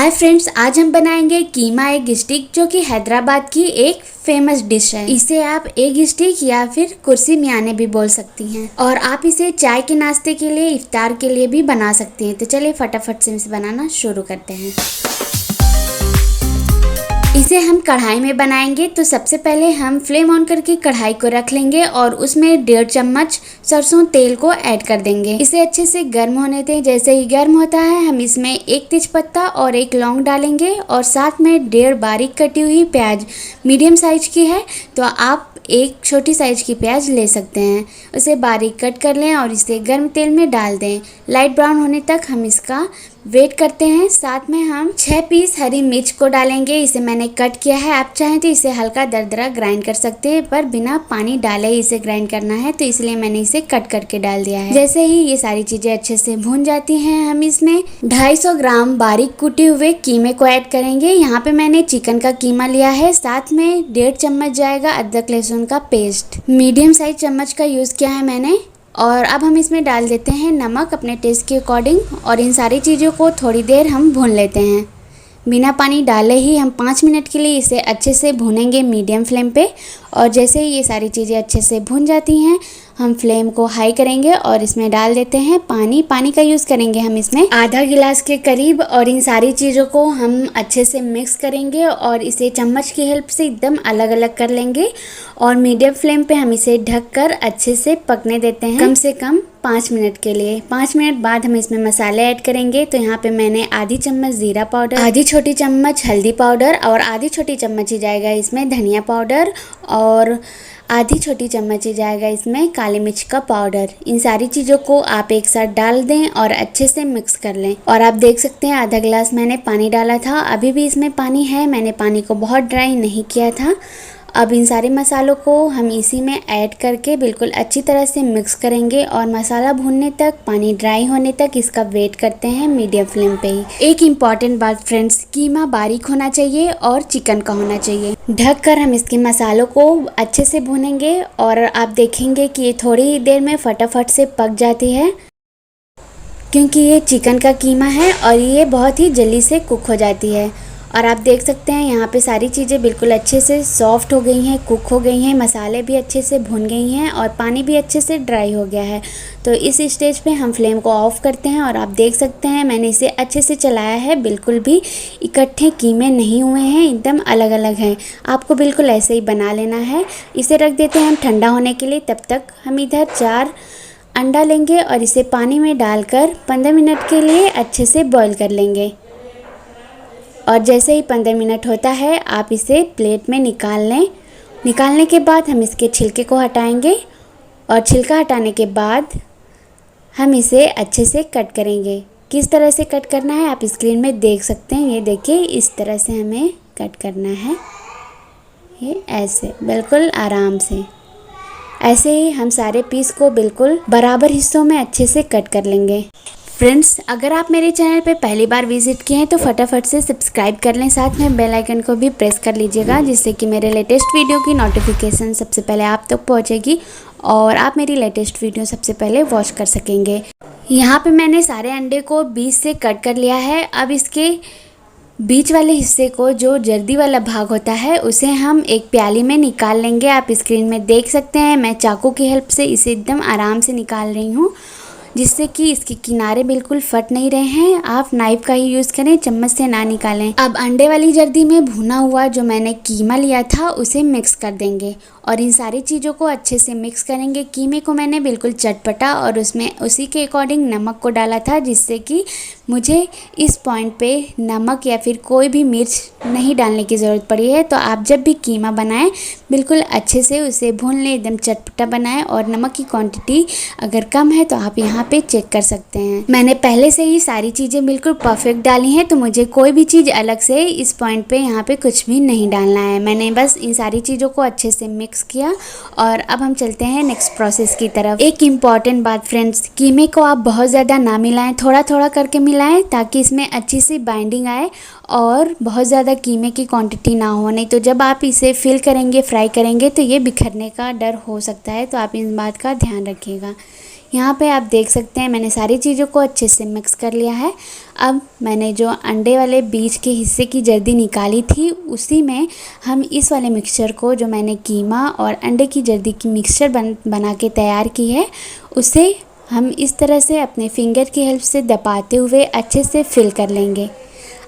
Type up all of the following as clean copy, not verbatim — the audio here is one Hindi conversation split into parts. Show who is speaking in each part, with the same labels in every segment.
Speaker 1: हाय फ्रेंड्स, आज हम बनाएंगे कीमा एग स्टिक जो कि हैदराबाद की एक फेमस डिश है। इसे आप एग स्टिक या फिर कुर्सी मियाने भी बोल सकती हैं और आप इसे चाय के नाश्ते के लिए, इफ्तार के लिए भी बना सकती हैं। तो चलिए फटाफट से इसे बनाना शुरू करते हैं। इसे हम कढ़ाई में बनाएंगे। तो सबसे पहले हम फ्लेम ऑन करके कढ़ाई को रख लेंगे और उसमें 1.5 चम्मच सरसों तेल को ऐड कर देंगे। इसे अच्छे से गर्म होने दें। जैसे ही गर्म होता है हम इसमें 1 तेजपत्ता और 1 लौंग डालेंगे और साथ में 1.5 बारीक कटी हुई प्याज, मीडियम साइज की है तो आप एक छोटी साइज की प्याज ले सकते हैं। उसे बारीक कट कर लें और इसे गर्म तेल में डाल दें। लाइट ब्राउन होने तक हम इसका वेट करते हैं। साथ में हम 6 पीस हरी मिर्च को डालेंगे। इसे मैंने कट किया है। आप चाहें तो इसे हल्का दरदरा ग्राइंड कर सकते हैं, पर बिना पानी डाले इसे ग्राइंड करना है, तो इसलिए मैंने इसे कट करके डाल दिया है। जैसे ही ये सारी चीजें अच्छे से भून जाती हैं, हम इसमें 250 ग्राम बारीक कुटे हुए कीमे को ऐड करेंगे। यहाँ पे मैंने चिकन का कीमा लिया है। साथ में 1.5 चम्मच जाएगा अदरक लहसुन का पेस्ट। मीडियम साइज चम्मच का यूज किया है मैंने। और अब हम इसमें डाल देते हैं नमक अपने टेस्ट के अकॉर्डिंग और इन सारी चीज़ों को थोड़ी देर हम भून लेते हैं। बिना पानी डाले ही हम 5 मिनट के लिए इसे अच्छे से भूनेंगे मीडियम फ्लेम पे। और जैसे ही ये सारी चीज़ें अच्छे से भून जाती हैं, हम फ्लेम को हाई करेंगे और इसमें डाल देते हैं पानी का यूज़ करेंगे हम इसमें आधा गिलास के करीब। और इन सारी चीज़ों को हम अच्छे से मिक्स करेंगे और इसे चम्मच की हेल्प से एकदम अलग अलग कर लेंगे और मीडियम फ्लेम पे हम इसे ढककर अच्छे से पकने देते हैं कम से कम 5 मिनट के लिए। 5 मिनट बाद हम इसमें मसाले ऐड करेंगे। तो यहाँ पे मैंने आधी चम्मच जीरा पाउडर, आधी छोटी चम्मच हल्दी पाउडर और आधी छोटी चम्मच ही जाएगा इसमें धनिया पाउडर और आधी छोटी चम्मच ही जाएगा इसमें काली मिर्च का पाउडर। इन सारी चीज़ों को आप एक साथ डाल दें और अच्छे से मिक्स कर लें। और आप देख सकते हैं आधा गिलास मैंने पानी डाला था, अभी भी इसमें पानी है। मैंने पानी को बहुत ड्राई नहीं किया था। अब इन सारे मसालों को हम इसी में ऐड करके बिल्कुल अच्छी तरह से मिक्स करेंगे और मसाला भूनने तक, पानी ड्राई होने तक इसका वेट करते हैं मीडियम फ्लेम पे ही। एक इम्पॉर्टेंट बात फ्रेंड्स, कीमा बारीक होना चाहिए और चिकन का होना चाहिए। ढककर हम इसके मसालों को अच्छे से भूनेंगे और आप देखेंगे कि ये थोड़ी देर में फटाफट से पक जाती है, क्योंकि ये चिकन का कीमा है और ये बहुत ही जल्दी से कुक हो जाती है। और आप देख सकते हैं यहाँ पे सारी चीज़ें बिल्कुल अच्छे से सॉफ्ट हो गई हैं, कुक हो गई हैं, मसाले भी अच्छे से भुन गई हैं और पानी भी अच्छे से ड्राई हो गया है। तो इस स्टेज पे हम फ्लेम को ऑफ करते हैं और आप देख सकते हैं मैंने इसे अच्छे से चलाया है। बिल्कुल भी इकट्ठे कीमे नहीं हुए हैं, एकदम अलग अलग हैं। आपको बिल्कुल ऐसे ही बना लेना है। इसे रख देते हैं हम ठंडा होने के लिए। तब तक हम इधर 4 अंडा लेंगे और इसे पानी में डालकर 15 मिनट के लिए अच्छे से बॉईल कर लेंगे। और जैसे ही 15 मिनट होता है आप इसे प्लेट में निकाल लें। निकालने के बाद हम इसके छिलके को हटाएंगे और छिलका हटाने के बाद हम इसे अच्छे से कट करेंगे। किस तरह से कट करना है आप स्क्रीन में देख सकते हैं। ये देखिए, इस तरह से हमें कट करना है। ये ऐसे बिल्कुल आराम से, ऐसे ही हम सारे पीस को बिल्कुल बराबर हिस्सों में अच्छे से कट कर लेंगे। फ्रेंड्स, अगर आप मेरे चैनल पे पहली बार विजिट किए हैं तो फटाफट से सब्सक्राइब कर लें, साथ में बेल आइकन को भी प्रेस कर लीजिएगा, जिससे कि मेरे लेटेस्ट वीडियो की नोटिफिकेशन सबसे पहले आप तक पहुंचेगी और आप मेरी लेटेस्ट वीडियो सबसे पहले वॉच कर सकेंगे। यहाँ पे मैंने सारे अंडे को बीच से कट कर लिया है। अब इसके बीच वाले हिस्से को, जो जर्दी वाला भाग होता है, उसे हम एक प्याली में निकाल लेंगे। आप स्क्रीन में देख सकते हैं मैं चाकू की हेल्प से इसे एकदम आराम से निकाल रही हूँ, जिससे कि इसके किनारे बिल्कुल फट नहीं रहे हैं। आप नाइफ का ही यूज़ करें, चम्मच से ना निकालें। अब अंडे वाली जर्दी में भुना हुआ जो मैंने कीमा लिया था उसे मिक्स कर देंगे और इन सारी चीज़ों को अच्छे से मिक्स करेंगे। कीमे को मैंने बिल्कुल चटपटा और उसमें उसी के अकॉर्डिंग नमक को डाला था, जिससे कि मुझे इस पॉइंट पे नमक या फिर कोई भी मिर्च नहीं डालने की ज़रूरत पड़ी है। तो आप जब भी कीमा बनाएं बिल्कुल अच्छे से उसे भून लें, एकदम चटपटा बनाएं। और नमक की क्वांटिटी अगर कम है तो आप यहाँ पे चेक कर सकते हैं। मैंने पहले से ही सारी चीज़ें बिल्कुल परफेक्ट डाली हैं, तो मुझे कोई भी चीज़ अलग से इस पॉइंट पे यहाँ पे कुछ भी नहीं डालना है। मैंने बस इन सारी चीज़ों को अच्छे से मिक्स किया और अब हम चलते हैं नेक्स्ट प्रोसेस की तरफ। एक इम्पॉर्टेंट बात फ्रेंड्स, कीमे को आप बहुत ज़्यादा ना मिलाएं, थोड़ा थोड़ा करके मिलाएं, ताकि इसमें अच्छी सी बाइंडिंग आए और बहुत ज़्यादा कीमे की क्वांटिटी ना हो। नहीं तो जब आप इसे फिल करेंगे, फ्राई करेंगे, तो ये बिखरने का डर हो सकता है। तो आप इस बात का ध्यान रखिएगा। यहाँ पे आप देख सकते हैं मैंने सारी चीज़ों को अच्छे से मिक्स कर लिया है। अब मैंने जो अंडे वाले बीच के हिस्से की जर्दी निकाली थी उसी में हम इस वाले मिक्सचर को, जो मैंने कीमा और अंडे की जर्दी की मिक्सचर बना के तैयार की है, उसे हम इस तरह से अपने फिंगर की हेल्प से दबाते हुए अच्छे से फिल कर लेंगे।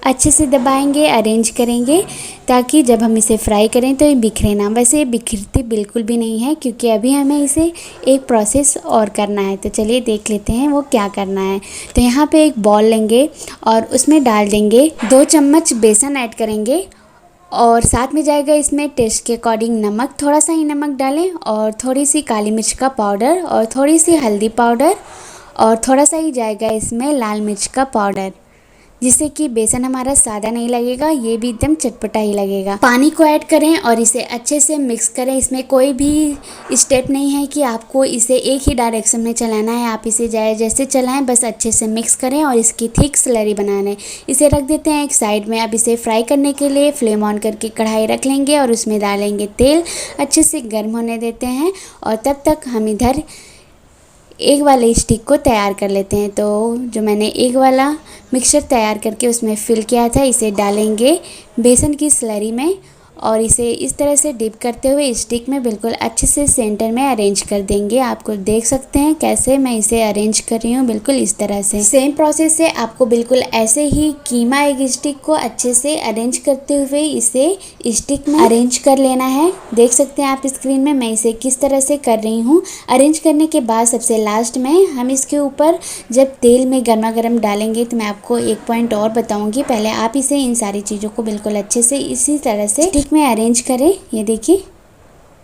Speaker 1: अच्छे से दबाएंगे, अरेंज करेंगे ताकि जब हम इसे फ्राई करें तो ये बिखरे ना। वैसे ये बिखरती बिल्कुल भी नहीं है क्योंकि अभी हमें इसे एक प्रोसेस और करना है। तो चलिए देख लेते हैं वो क्या करना है। तो यहाँ पे एक बॉल लेंगे और उसमें डाल देंगे 2 चम्मच बेसन ऐड करेंगे और साथ में जाएगा इसमें टेस्ट के अकॉर्डिंग नमक, थोड़ा सा ही नमक डालें, और थोड़ी सी काली मिर्च का पाउडर और थोड़ी सी हल्दी पाउडर, और थोड़ा सा ही जाएगा इसमें लाल मिर्च का पाउडर, जिससे कि बेसन हमारा सादा नहीं लगेगा, ये भी एकदम चटपटा ही लगेगा। पानी को ऐड करें और इसे अच्छे से मिक्स करें। इसमें कोई भी स्टेप नहीं है कि आपको इसे एक ही डायरेक्शन में चलाना है, आप इसे जैसे चलाएं, बस अच्छे से मिक्स करें और इसकी थिक स्लरी बना लें। इसे रख देते हैं एक साइड में। अब इसे फ्राई करने के लिए फ्लेम ऑन करके कढ़ाई रख लेंगे और उसमें डालेंगे तेल, अच्छे से गर्म होने देते हैं और तब तक हम इधर एक वाले स्टिक को तैयार कर लेते हैं। तो जो मैंने एक वाला मिक्सचर तैयार करके उसमें फिल किया था, इसे डालेंगे बेसन की स्लरी में और इसे इस तरह से डिप करते हुए स्टिक में बिल्कुल अच्छे से सेंटर में अरेंज कर देंगे। आपको देख सकते हैं कैसे मैं इसे अरेंज कर रही हूँ, बिल्कुल इस तरह से। सेम प्रोसेस से आपको बिल्कुल ऐसे ही कीमा एग स्टिक को अच्छे से अरेंज करते हुए इसे स्टिक में अरेंज कर लेना है। देख सकते हैं आप स्क्रीन में मैं इसे किस तरह से कर रही हूँ। अरेंज करने के बाद सबसे लास्ट में हम इसके ऊपर जब तेल में गर्मा गर्म डालेंगे तो मैं आपको एक पॉइंट और बताऊँगी। पहले आप इसे इन सारी चीज़ों को बिल्कुल अच्छे से इसी तरह से में अरेंज करें, ये देखिए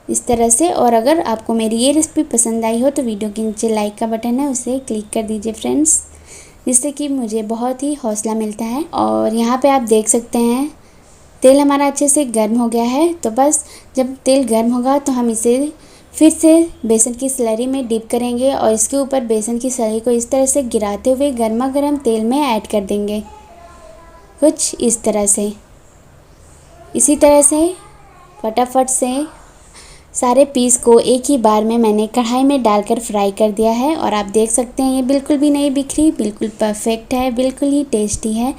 Speaker 1: इस तरह से। और अगर आपको मेरी ये रेसिपी पसंद आई हो तो वीडियो के नीचे लाइक का बटन है, उसे क्लिक कर दीजिए फ्रेंड्स, जिससे कि मुझे बहुत ही हौसला मिलता है। और यहाँ पे आप देख सकते हैं तेल हमारा अच्छे से गर्म हो गया है। तो बस जब तेल गर्म होगा तो हम इसे फिर से बेसन की स्लरी में डिप करेंगे और इसके ऊपर बेसन की स्लरी को इस तरह से गिराते हुए गर्मा गर्म तेल में ऐड कर देंगे, कुछ इस तरह से। इसी तरह से फटाफट से सारे पीस को एक ही बार में मैंने कढ़ाई में डालकर फ्राई कर दिया है और आप देख सकते हैं ये बिल्कुल भी नहीं बिखरी, बिल्कुल परफेक्ट है, बिल्कुल ही टेस्टी है।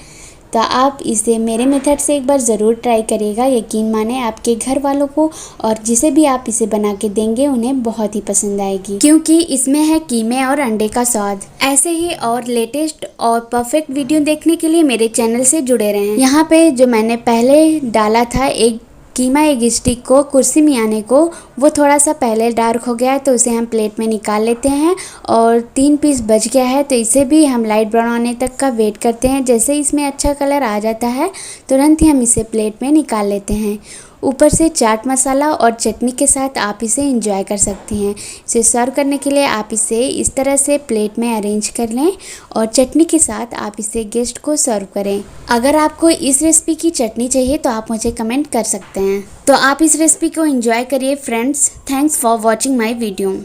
Speaker 1: तो आप इसे मेरे मेथड से एक बार ज़रूर ट्राई करिएगा। यकीन माने आपके घर वालों को और जिसे भी आप इसे बना के देंगे उन्हें बहुत ही पसंद आएगी, क्योंकि इसमें है कीमे और अंडे का स्वाद। ऐसे ही और लेटेस्ट और परफेक्ट वीडियो देखने के लिए मेरे चैनल से जुड़े रहें। यहाँ पे जो मैंने पहले डाला था एक कीमा एग स्टिक को कुर्सी मियाने को, वो थोड़ा सा पहले डार्क हो गया है तो उसे हम प्लेट में निकाल लेते हैं। और 3 पीस बच गया है तो इसे भी हम लाइट ब्राउन होने तक का वेट करते हैं। जैसे इसमें अच्छा कलर आ जाता है तुरंत ही हम इसे प्लेट में निकाल लेते हैं। ऊपर से चाट मसाला और चटनी के साथ आप इसे एंजॉय कर सकती हैं। इसे सर्व करने के लिए आप इसे इस तरह से प्लेट में अरेंज कर लें और चटनी के साथ आप इसे गेस्ट को सर्व करें। अगर आपको इस रेसिपी की चटनी चाहिए तो आप मुझे कमेंट कर सकते हैं। तो आप इस रेसिपी को एंजॉय करिए friends. Thanks for watching my video.